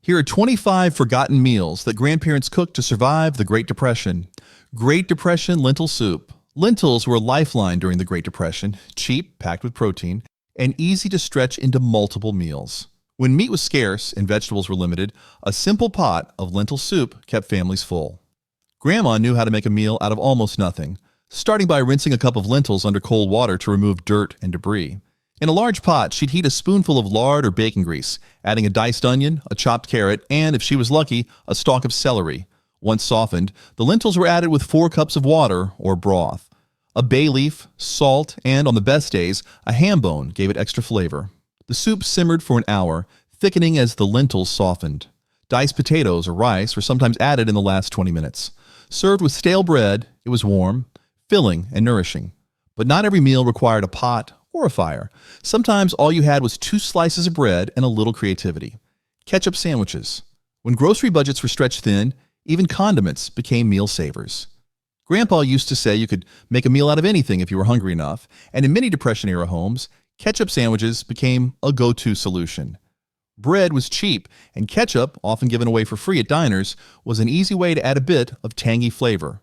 Here are 25 forgotten meals that grandparents cooked to survive the Great Depression. Great Depression lentil soup. Lentils were a lifeline during the Great Depression, cheap, packed with protein, and easy to stretch into multiple meals. When meat was scarce and vegetables were limited, a simple pot of lentil soup kept families full. Grandma knew how to make a meal out of almost nothing, starting by rinsing a cup of lentils under cold water to remove dirt and debris. In a large pot, she'd heat a spoonful of lard or bacon grease, adding a diced onion, a chopped carrot, and, if she was lucky, a stalk of celery. Once softened, the lentils were added with 4 cups of water or broth. A bay leaf, salt, and, on the best days, a ham bone gave it extra flavor. The soup simmered for an hour, thickening as the lentils softened. Diced potatoes or rice were sometimes added in the last 20 minutes. Served with stale bread, it was warm, filling, and nourishing. But not every meal required a pot or a fire. Sometimes all you had was 2 slices of bread and a little creativity. Ketchup sandwiches. When grocery budgets were stretched thin, even condiments became meal savers. Grandpa used to say you could make a meal out of anything if you were hungry enough, and in many Depression-era homes, ketchup sandwiches became a go-to solution. Bread was cheap, and ketchup, often given away for free at diners, was an easy way to add a bit of tangy flavor.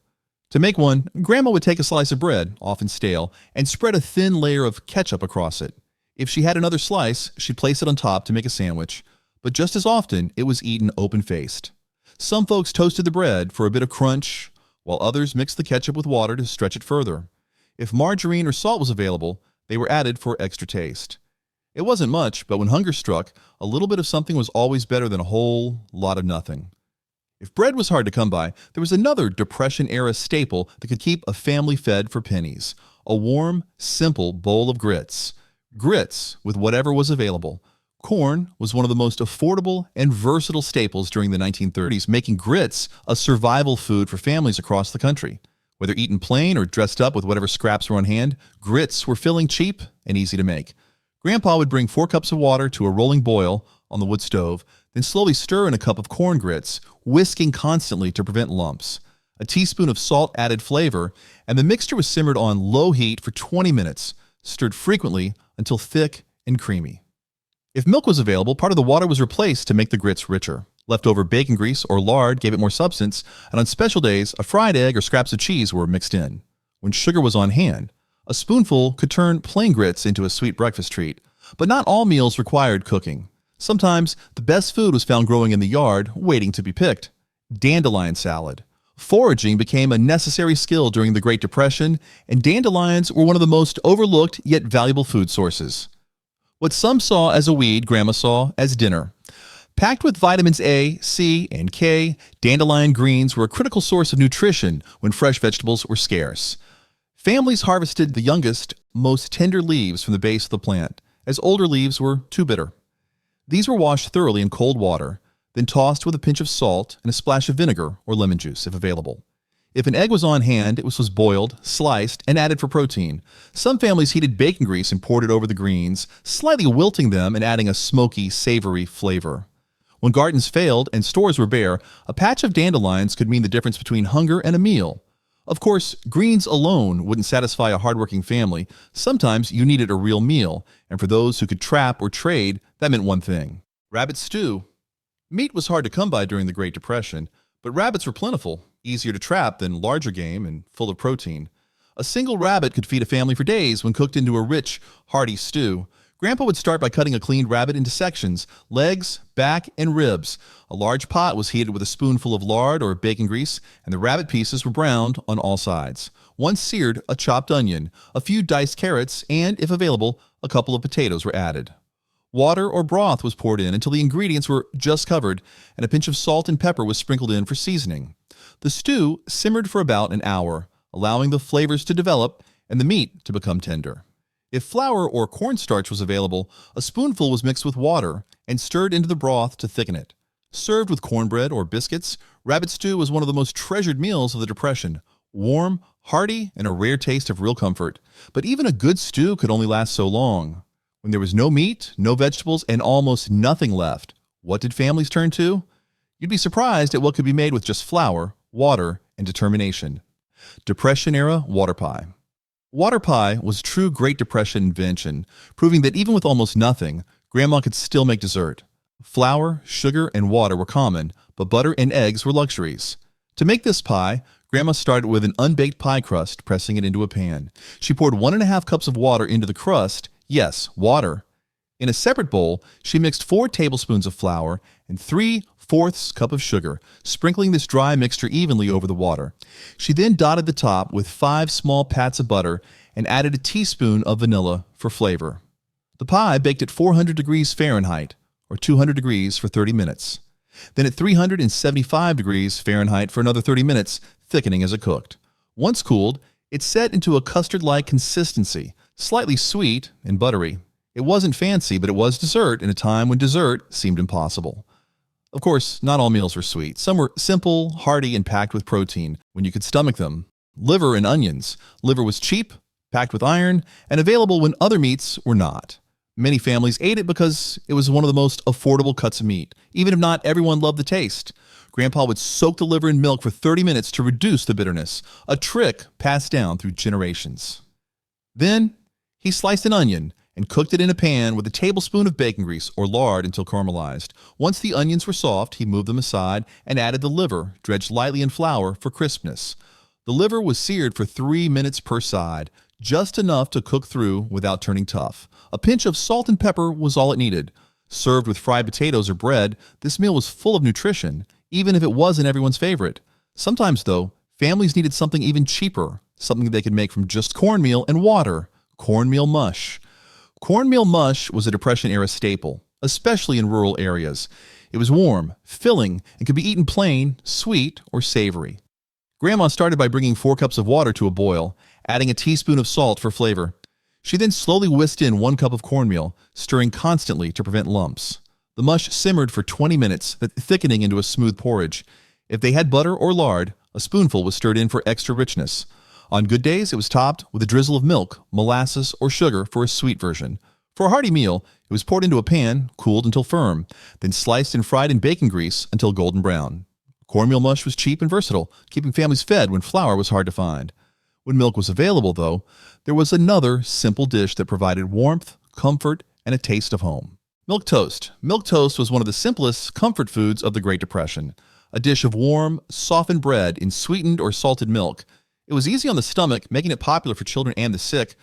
To make one, Grandma would take a slice of bread, often stale, and spread a thin layer of ketchup across it. If she had another slice, she'd place it on top to make a sandwich, but just as often, it was eaten open-faced. Some folks toasted the bread for a bit of crunch, while others mixed the ketchup with water to stretch it further. If margarine or salt was available, they were added for extra taste. It wasn't much, but when hunger struck, a little bit of something was always better than a whole lot of nothing. If bread was hard to come by, there was another Depression-era staple that could keep a family fed for pennies: a warm, simple bowl of grits. Grits with whatever was available. Corn was one of the most affordable and versatile staples during the 1930s, making grits a survival food for families across the country. Whether eaten plain or dressed up with whatever scraps were on hand, grits were filling, cheap, and easy to make. Grandpa would bring 4 cups of water to a rolling boil on the wood stove, then slowly stir in a cup of corn grits, whisking constantly to prevent lumps. A teaspoon of salt added flavor, and the mixture was simmered on low heat for 20 minutes, stirred frequently until thick and creamy. If milk was available, part of the water was replaced to make the grits richer. Leftover bacon grease or lard gave it more substance, and on special days, a fried egg or scraps of cheese were mixed in. When sugar was on hand, a spoonful could turn plain grits into a sweet breakfast treat. But not all meals required cooking. Sometimes the best food was found growing in the yard, waiting to be picked. Dandelion salad. Foraging became a necessary skill during the Great Depression, and dandelions were one of the most overlooked yet valuable food sources. What some saw as a weed, Grandma saw as dinner. Packed with vitamins A, C, and K, dandelion greens were a critical source of nutrition when fresh vegetables were scarce. Families harvested the youngest, most tender leaves from the base of the plant, as older leaves were too bitter. These were washed thoroughly in cold water, then tossed with a pinch of salt and a splash of vinegar or lemon juice if available. If an egg was on hand, it was boiled, sliced, and added for protein. Some families heated bacon grease and poured it over the greens, slightly wilting them and adding a smoky, savory flavor. When gardens failed and stores were bare, a patch of dandelions could mean the difference between hunger and a meal. Of course, greens alone wouldn't satisfy a hardworking family. Sometimes you needed a real meal, and for those who could trap or trade, that meant one thing: rabbit stew. Meat was hard to come by during the Great Depression, but rabbits were plentiful, easier to trap than larger game, and full of protein. A single rabbit could feed a family for days when cooked into a rich, hearty stew. Grandpa would start by cutting a cleaned rabbit into sections: legs, back, and ribs. A large pot was heated with a spoonful of lard or bacon grease, and the rabbit pieces were browned on all sides. Once seared, a chopped onion, a few diced carrots, and, if available, a couple of potatoes were added. Water or broth was poured in until the ingredients were just covered, and a pinch of salt and pepper was sprinkled in for seasoning. The stew simmered for about an hour, allowing the flavors to develop and the meat to become tender. If flour or cornstarch was available, a spoonful was mixed with water and stirred into the broth to thicken it. Served with cornbread or biscuits, rabbit stew was one of the most treasured meals of the Depression. Warm, hearty, and a rare taste of real comfort. But even a good stew could only last so long. When there was no meat, no vegetables, and almost nothing left, what did families turn to? You'd be surprised at what could be made with just flour, water, and determination. Depression-era water pie. Water pie was a true Great Depression invention, proving that even with almost nothing, Grandma could still make dessert. Flour, sugar, and water were common, but butter and eggs were luxuries. To make this pie, Grandma started with an unbaked pie crust, pressing it into a pan. She poured 1½ cups of water into the crust, yes, water. In a separate bowl, she mixed 4 tablespoons of flour and 3/4 cup of sugar, sprinkling this dry mixture evenly over the water. She then dotted the top with 5 small pats of butter and added a teaspoon of vanilla for flavor. The pie baked at 400 degrees Fahrenheit, or 200 degrees for 30 minutes. Then at 375 degrees Fahrenheit for another 30 minutes, thickening as it cooked. Once cooled, it set into a custard-like consistency, slightly sweet and buttery. It wasn't fancy, but it was dessert in a time when dessert seemed impossible. Of course, not all meals were sweet. Some were simple, hearty, and packed with protein when you could stomach them. Liver and onions. Liver was cheap, packed with iron, and available when other meats were not. Many families ate it because it was one of the most affordable cuts of meat, even if not everyone loved the taste. Grandpa would soak the liver in milk for 30 minutes to reduce the bitterness, a trick passed down through generations. Then, he sliced an onion and cooked it in a pan with a tablespoon of bacon grease or lard until caramelized. Once the onions were soft, he moved them aside and added the liver, dredged lightly in flour for crispness. The liver was seared for 3 minutes per side, just enough to cook through without turning tough. A pinch of salt and pepper was all it needed. Served with fried potatoes or bread, this meal was full of nutrition, even if it wasn't everyone's favorite. Sometimes, though, families needed something even cheaper, something they could make from just cornmeal and water, cornmeal mush. Cornmeal mush was a Depression-era staple, especially in rural areas. It was warm, filling, and could be eaten plain, sweet, or savory. Grandma started by bringing 4 cups of water to a boil, adding a teaspoon of salt for flavor. She then slowly whisked in 1 cup of cornmeal, stirring constantly to prevent lumps. The mush simmered for 20 minutes, thickening into a smooth porridge. If they had butter or lard, a spoonful was stirred in for extra richness. On good days, it was topped with a drizzle of milk, molasses, or sugar for a sweet version. For a hearty meal, it was poured into a pan, cooled until firm, then sliced and fried in bacon grease until golden brown. Cornmeal mush was cheap and versatile, keeping families fed when flour was hard to find. When milk was available, though, there was another simple dish that provided warmth, comfort, and a taste of home. Milk toast. Milk toast was one of the simplest comfort foods of the Great Depression. A dish of warm, softened bread in sweetened or salted milk. It was easy on the stomach, making it popular for children and the sick.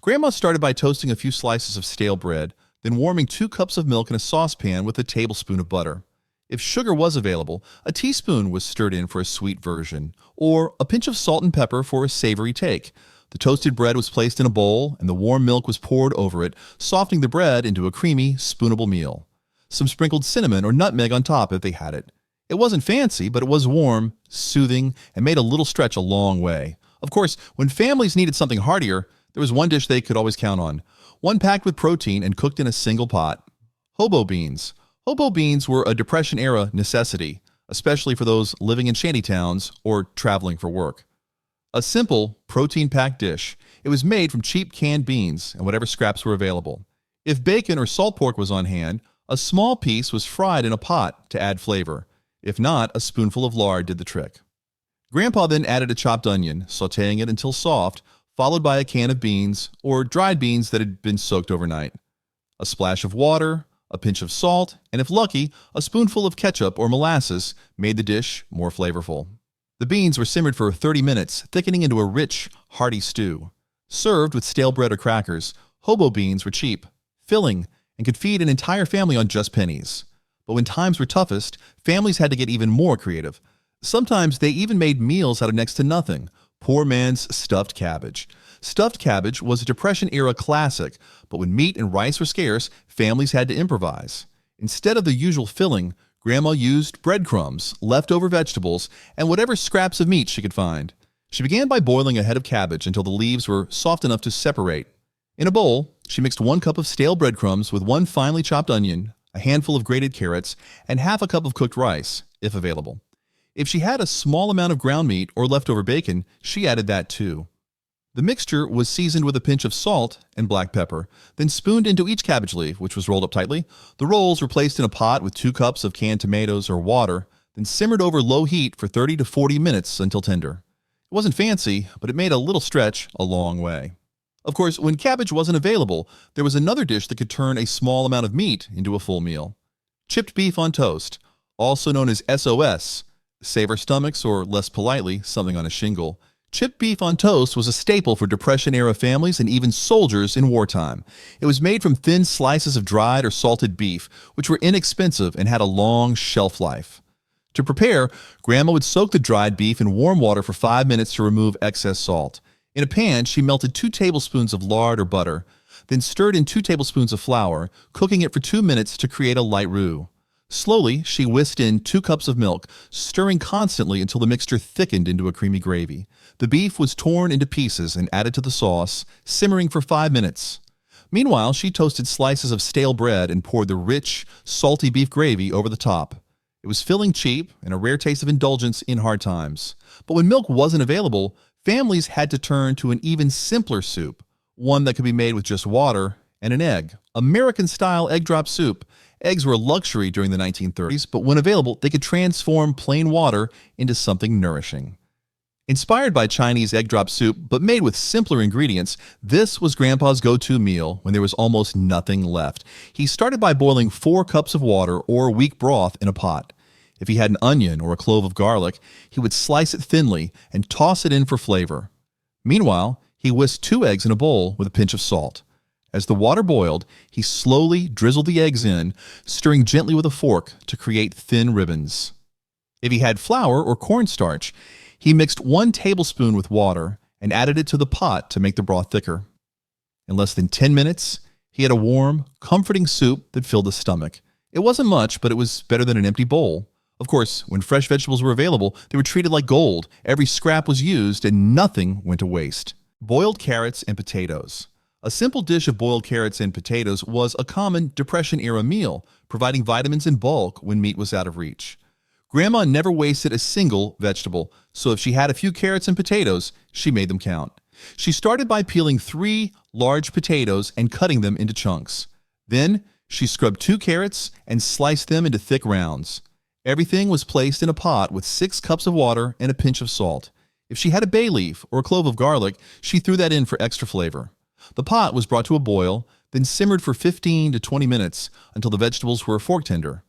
Grandma started by toasting a few slices of stale bread, then warming 2 cups of milk in a saucepan with a tablespoon of butter. If sugar was available, a teaspoon was stirred in for a sweet version, or a pinch of salt and pepper for a savory take. The toasted bread was placed in a bowl, and the warm milk was poured over it, softening the bread into a creamy, spoonable meal. Some sprinkled cinnamon or nutmeg on top if they had it. It wasn't fancy, but it was warm, soothing, and made a little stretch a long way. Of course, when families needed something heartier, there was one dish they could always count on. One packed with protein and cooked in a single pot. Hobo beans. Hobo beans were a Depression-era necessity, especially for those living in shantytowns or traveling for work. A simple, protein-packed dish. It was made from cheap canned beans and whatever scraps were available. If bacon or salt pork was on hand, a small piece was fried in a pot to add flavor. If not, a spoonful of lard did the trick. Grandpa then added a chopped onion, sautéing it until soft, followed by a can of beans or dried beans that had been soaked overnight. A splash of water, a pinch of salt, and if lucky, a spoonful of ketchup or molasses made the dish more flavorful. The beans were simmered for 30 minutes, thickening into a rich, hearty stew. Served with stale bread or crackers, hobo beans were cheap, filling, and could feed an entire family on just pennies. But when times were toughest, families had to get even more creative. Sometimes they even made meals out of next to nothing. Poor man's stuffed cabbage. Stuffed cabbage was a Depression-era classic, but when meat and rice were scarce, families had to improvise. Instead of the usual filling, Grandma used breadcrumbs, leftover vegetables, and whatever scraps of meat she could find. She began by boiling a head of cabbage until the leaves were soft enough to separate. In a bowl, she mixed 1 cup of stale breadcrumbs with 1 finely chopped onion, a handful of grated carrots, and half a cup of cooked rice, if available. If she had a small amount of ground meat or leftover bacon, she added that too. The mixture was seasoned with a pinch of salt and black pepper, then spooned into each cabbage leaf, which was rolled up tightly. The rolls were placed in a pot with 2 cups of canned tomatoes or water, then simmered over low heat for 30 to 40 minutes until tender. It wasn't fancy, but it made a little stretch a long way. Of course, when cabbage wasn't available, there was another dish that could turn a small amount of meat into a full meal. Chipped beef on toast, also known as SOS, save our stomachs, or less politely, something on a shingle. Chipped beef on toast was a staple for Depression-era families and even soldiers in wartime. It was made from thin slices of dried or salted beef, which were inexpensive and had a long shelf life. To prepare, Grandma would soak the dried beef in warm water for 5 minutes to remove excess salt. In a pan, she melted 2 tablespoons of lard or butter, then stirred in 2 tablespoons of flour, cooking it for 2 minutes to create a light roux. Slowly, she whisked in 2 cups of milk, stirring constantly until the mixture thickened into a creamy gravy. The beef was torn into pieces and added to the sauce, simmering for 5 minutes. Meanwhile, she toasted slices of stale bread and poured the rich, salty beef gravy over the top. It was filling, cheap, and a rare taste of indulgence in hard times. But when milk wasn't available, families had to turn to an even simpler soup, one that could be made with just water and an egg. American-style egg drop soup. Eggs were a luxury during the 1930s, but when available, they could transform plain water into something nourishing. Inspired by Chinese egg drop soup, but made with simpler ingredients, this was Grandpa's go-to meal when there was almost nothing left. He started by boiling 4 cups of water or weak broth in a pot. If he had an onion or a clove of garlic, he would slice it thinly and toss it in for flavor. Meanwhile, he whisked 2 eggs in a bowl with a pinch of salt. As the water boiled, he slowly drizzled the eggs in, stirring gently with a fork to create thin ribbons. If he had flour or cornstarch, he mixed 1 tablespoon with water and added it to the pot to make the broth thicker. In less than 10 minutes, he had a warm, comforting soup that filled the stomach. It wasn't much, but it was better than an empty bowl. Of course, when fresh vegetables were available, they were treated like gold. Every scrap was used and nothing went to waste. Boiled carrots and potatoes. A simple dish of boiled carrots and potatoes was a common Depression-era meal, providing vitamins in bulk when meat was out of reach. Grandma never wasted a single vegetable, so if she had a few carrots and potatoes, she made them count. She started by peeling 3 large potatoes and cutting them into chunks. Then, she scrubbed 2 carrots and sliced them into thick rounds. Everything was placed in a pot with 6 cups of water and a pinch of salt. If she had a bay leaf or a clove of garlic, she threw that in for extra flavor. The pot was brought to a boil, then simmered for 15 to 20 minutes until the vegetables were fork tender.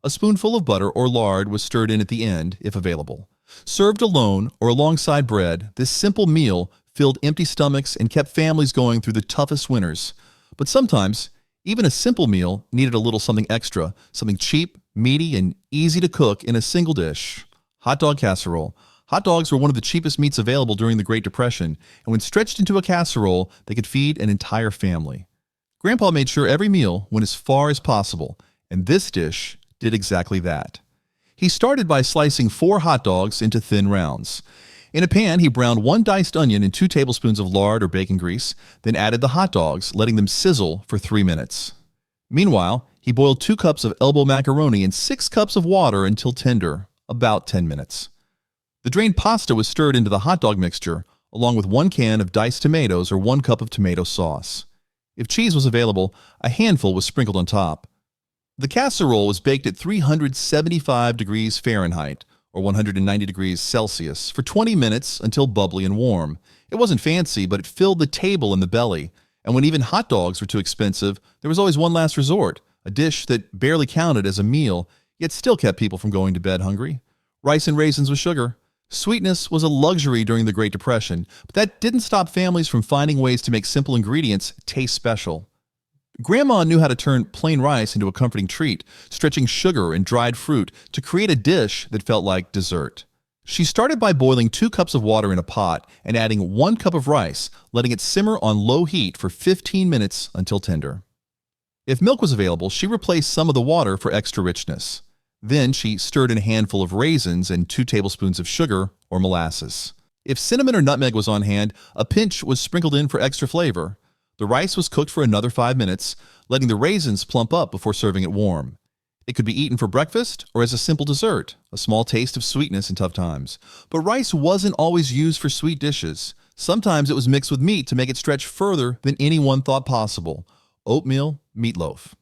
A spoonful of butter or lard was stirred in at the end, if available. Served alone or alongside bread, this simple meal filled empty stomachs and kept families going through the toughest winters. But sometimes, even a simple meal needed a little something extra, something cheap, meaty, and easy to cook in a single dish. Hot dog casserole. Hot dogs were one of the cheapest meats available during the Great Depression, and when stretched into a casserole, they could feed an entire family. Grandpa made sure every meal went as far as possible, and this dish did exactly that. He started by slicing 4 hot dogs into thin rounds. In a pan, he browned 1 diced onion in 2 tablespoons of lard or bacon grease, then added the hot dogs, letting them sizzle for 3 minutes. Meanwhile, he boiled 2 cups of elbow macaroni in 6 cups of water until tender, about 10 minutes. The drained pasta was stirred into the hot dog mixture, along with 1 can of diced tomatoes or 1 cup of tomato sauce. If cheese was available, a handful was sprinkled on top. The casserole was baked at 375 degrees Fahrenheit, or 190 degrees Celsius, for 20 minutes until bubbly and warm. It wasn't fancy, but it filled the table and the belly. And when even hot dogs were too expensive, there was always one last resort, a dish that barely counted as a meal, yet still kept people from going to bed hungry. Rice and raisins with sugar. Sweetness was a luxury during the Great Depression, but that didn't stop families from finding ways to make simple ingredients taste special. Grandma knew how to turn plain rice into a comforting treat, stretching sugar and dried fruit to create a dish that felt like dessert. She started by boiling 2 cups of water in a pot and adding 1 cup of rice, letting it simmer on low heat for 15 minutes until tender. If milk was available, she replaced some of the water for extra richness. Then she stirred in a handful of raisins and 2 tablespoons of sugar or molasses. If cinnamon or nutmeg was on hand, a pinch was sprinkled in for extra flavor. The rice was cooked for another 5 minutes, letting the raisins plump up before serving it warm. It could be eaten for breakfast or as a simple dessert, a small taste of sweetness in tough times. But rice wasn't always used for sweet dishes. Sometimes it was mixed with meat to make it stretch further than anyone thought possible. Oatmeal, meatloaf.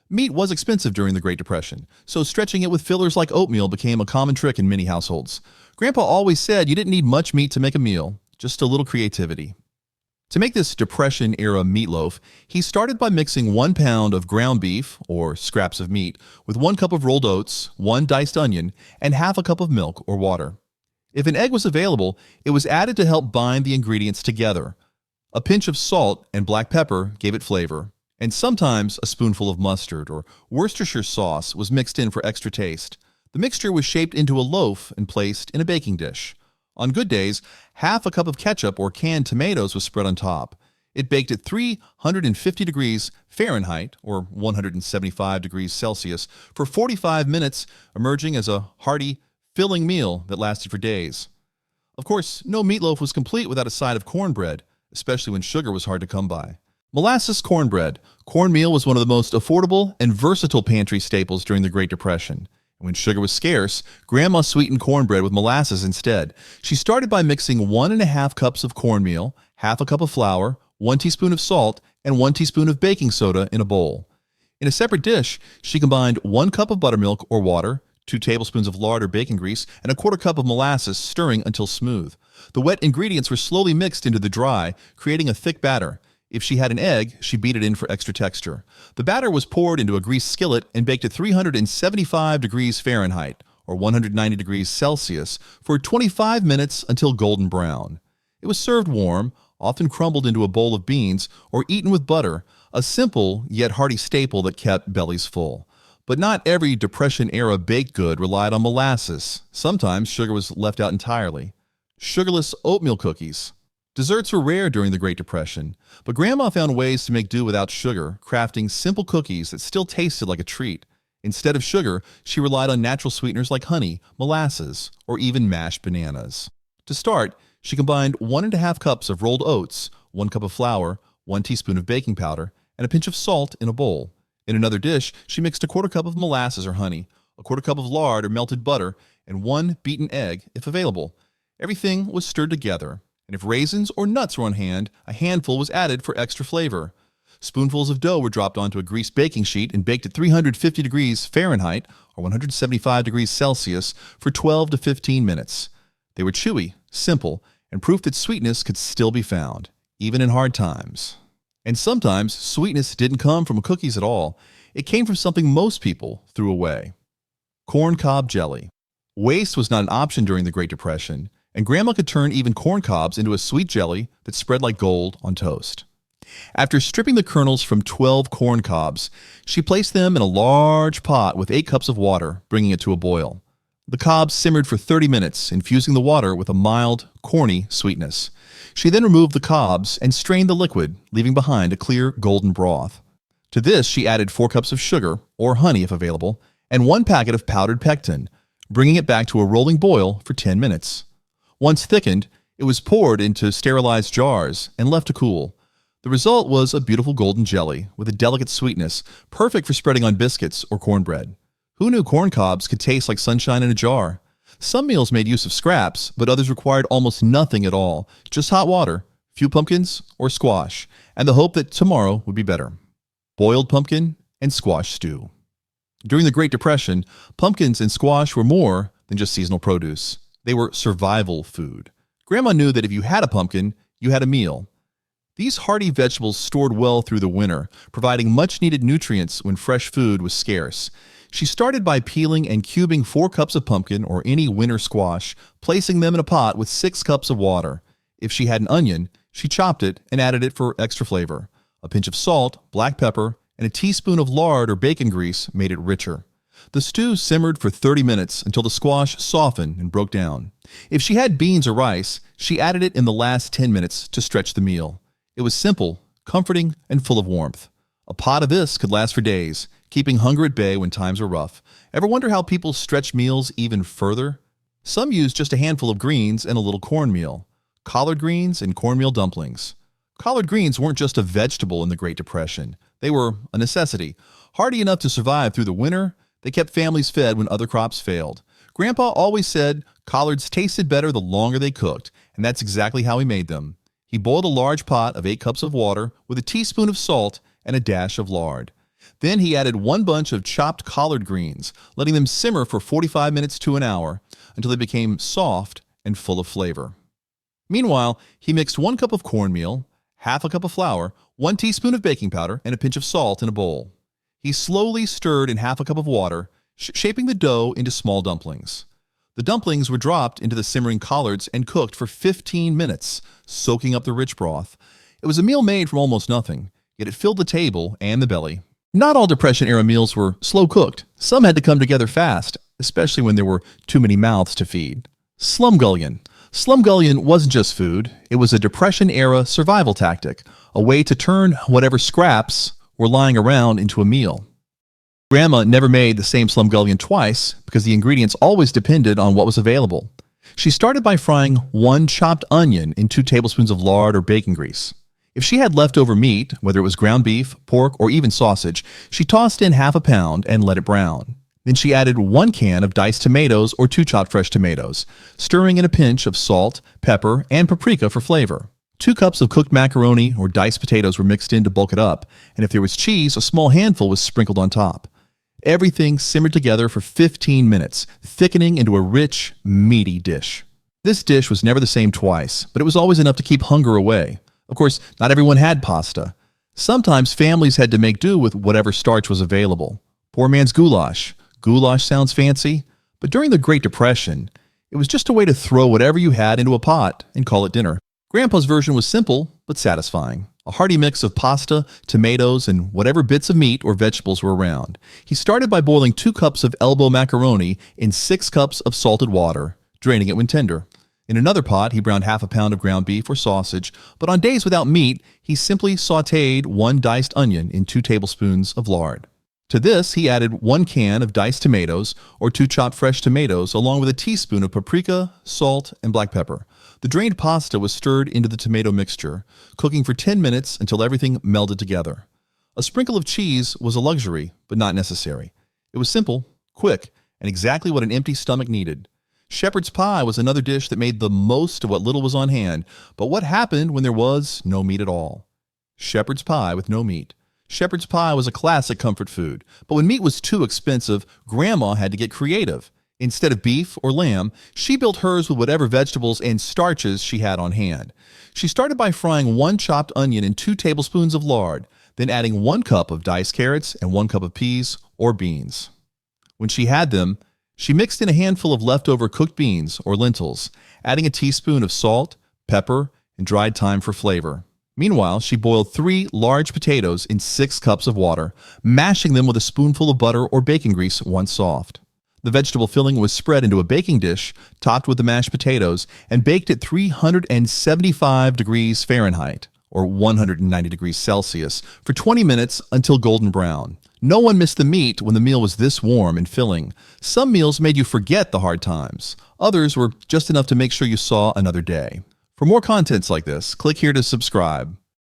Meat was expensive during the Great Depression, so stretching it with fillers like oatmeal became a common trick in many households. Grandpa always said you didn't need much meat to make a meal, just a little creativity. To make this Depression-era meatloaf, he started by mixing 1 pound of ground beef, or scraps of meat, with 1 cup of rolled oats, 1 diced onion, and half a cup of milk or water. If an egg was available, it was added to help bind the ingredients together. A pinch of salt and black pepper gave it flavor, and sometimes a spoonful of mustard or Worcestershire sauce was mixed in for extra taste. The mixture was shaped into a loaf and placed in a baking dish. On good days, half a cup of ketchup or canned tomatoes was spread on top. It baked at 350 degrees Fahrenheit, or 175 degrees Celsius, for 45 minutes, emerging as a hearty, filling meal that lasted for days. Of course, no meatloaf was complete without a side of cornbread, especially when sugar was hard to come by. Molasses cornbread. Cornmeal was one of the most affordable and versatile pantry staples during the Great Depression. When sugar was scarce, Grandma sweetened cornbread with molasses instead. She started by mixing 1½ cups of cornmeal, half a cup of flour, 1 teaspoon of salt, and 1 teaspoon of baking soda in a bowl. In a separate dish, she combined 1 cup of buttermilk or water, 2 tablespoons of lard or bacon grease, and 1/4 cup of molasses, stirring until smooth. The wet ingredients were slowly mixed into the dry, creating a thick batter. If she had an egg, she beat it in for extra texture. The batter was poured into a greased skillet and baked at 375 degrees Fahrenheit, or 190 degrees Celsius, for 25 minutes until golden brown. It was served warm, often crumbled into a bowl of beans, or eaten with butter, a simple yet hearty staple that kept bellies full. But not every Depression-era baked good relied on molasses. Sometimes sugar was left out entirely. Sugarless oatmeal cookies. Desserts were rare during the Great Depression, but Grandma found ways to make do without sugar, crafting simple cookies that still tasted like a treat. Instead of sugar, she relied on natural sweeteners like honey, molasses, or even mashed bananas. To start, she combined 1½ cups of rolled oats, 1 cup of flour, 1 teaspoon of baking powder, and a pinch of salt in a bowl. In another dish, she mixed 1/4 cup of molasses or honey, 1/4 cup of lard or melted butter, and 1 beaten egg, if available. Everything was stirred together, and if raisins or nuts were on hand, a handful was added for extra flavor. Spoonfuls of dough were dropped onto a greased baking sheet and baked at 350 degrees Fahrenheit, or 175 degrees Celsius, for 12 to 15 minutes. They were chewy, simple, and proof that sweetness could still be found, even in hard times. And sometimes, sweetness didn't come from cookies at all. It came from something most people threw away. Corn cob jelly. Waste was not an option during the Great Depression, and Grandma could turn even corn cobs into a sweet jelly that spread like gold on toast. After stripping the kernels from 12 corn cobs, she placed them in a large pot with 8 cups of water, bringing it to a boil. The cobs simmered for 30 minutes, infusing the water with a mild, corny sweetness. She then removed the cobs and strained the liquid, leaving behind a clear golden broth. To this, she added 4 cups of sugar, or honey if available, and 1 packet of powdered pectin, bringing it back to a rolling boil for 10 minutes. Once thickened, it was poured into sterilized jars and left to cool. The result was a beautiful golden jelly with a delicate sweetness, perfect for spreading on biscuits or cornbread. Who knew corn cobs could taste like sunshine in a jar? Some meals made use of scraps, but others required almost nothing at all, just hot water, few pumpkins, or squash, and the hope that tomorrow would be better. Boiled pumpkin and squash stew. During the Great Depression, pumpkins and squash were more than just seasonal produce. They were survival food. Grandma knew that if you had a pumpkin, you had a meal. These hearty vegetables stored well through the winter, providing much-needed nutrients when fresh food was scarce. She started by peeling and cubing 4 cups of pumpkin or any winter squash, placing them in a pot with 6 cups of water. If she had an onion, she chopped it and added it for extra flavor. A pinch of salt, black pepper, and a teaspoon of lard or bacon grease made it richer. The stew simmered for 30 minutes until the squash softened and broke down. If she had beans or rice, she added it in the last 10 minutes to stretch the meal. It was simple, comforting, and full of warmth. A pot of this could last for days, keeping hunger at bay when times were rough. Ever wonder how people stretch meals even further? Some used just a handful of greens and a little cornmeal. Collard greens and cornmeal dumplings. Collard greens weren't just a vegetable in the Great Depression. They were a necessity. Hardy enough to survive through the winter, they kept families fed when other crops failed. Grandpa always said collards tasted better the longer they cooked, and that's exactly how he made them. He boiled a large pot of 8 cups of water with a teaspoon of salt and a dash of lard. Then he added 1 bunch of chopped collard greens, letting them simmer for 45 minutes to an hour until they became soft and full of flavor. Meanwhile, he mixed 1 cup of cornmeal, half a cup of flour, 1 teaspoon of baking powder, and a pinch of salt in a bowl. He slowly stirred in half a cup of water, shaping the dough into small dumplings. The dumplings were dropped into the simmering collards and cooked for 15 minutes, soaking up the rich broth. It was a meal made from almost nothing, yet it filled the table and the belly. Not all Depression-era meals were slow-cooked. Some had to come together fast, especially when there were too many mouths to feed. Slumgullion. Slumgullion wasn't just food. It was a Depression-era survival tactic, a way to turn whatever scraps were lying around into a meal. Grandma never made the same slumgullion twice because the ingredients always depended on what was available. She started by frying 1 chopped onion in 2 tablespoons of lard or bacon grease. If she had leftover meat, whether it was ground beef, pork, or even sausage, she tossed in half a pound and let it brown. Then she added 1 can of diced tomatoes or 2 chopped fresh tomatoes, stirring in a pinch of salt, pepper, and paprika for flavor. 2 cups of cooked macaroni or diced potatoes were mixed in to bulk it up, and if there was cheese, a small handful was sprinkled on top. Everything simmered together for 15 minutes, thickening into a rich, meaty dish. This dish was never the same twice, but it was always enough to keep hunger away. Of course, not everyone had pasta. Sometimes families had to make do with whatever starch was available. Poor man's goulash. Goulash sounds fancy, but during the Great Depression, it was just a way to throw whatever you had into a pot and call it dinner. Grandpa's version was simple, but satisfying. A hearty mix of pasta, tomatoes, and whatever bits of meat or vegetables were around. He started by boiling 2 cups of elbow macaroni in 6 cups of salted water, draining it when tender. In another pot, he browned half a pound of ground beef or sausage, but on days without meat, he simply sautéed 1 diced onion in 2 tablespoons of lard. To this, he added 1 can of diced tomatoes or 2 chopped fresh tomatoes, along with a teaspoon of paprika, salt, and black pepper. The drained pasta was stirred into the tomato mixture, cooking for 10 minutes until everything melded together. A sprinkle of cheese was a luxury, but not necessary. It was simple, quick, and exactly what an empty stomach needed. Shepherd's pie was another dish that made the most of what little was on hand, but what happened when there was no meat at all? Shepherd's pie with no meat. Shepherd's pie was a classic comfort food, but when meat was too expensive, Grandma had to get creative. Instead of beef or lamb, she built hers with whatever vegetables and starches she had on hand. She started by frying 1 chopped onion in 2 tablespoons of lard, then adding 1 cup of diced carrots and 1 cup of peas or beans. When she had them, she mixed in a handful of leftover cooked beans or lentils, adding a teaspoon of salt, pepper, and dried thyme for flavor. Meanwhile, she boiled 3 large potatoes in 6 cups of water, mashing them with a spoonful of butter or bacon grease once soft. The vegetable filling was spread into a baking dish, topped with the mashed potatoes, and baked at 375 degrees Fahrenheit, or 190 degrees Celsius, for 20 minutes until golden brown. No one missed the meat when the meal was this warm and filling. Some meals made you forget the hard times. Others were just enough to make sure you saw another day. For more contents like this, click here to subscribe.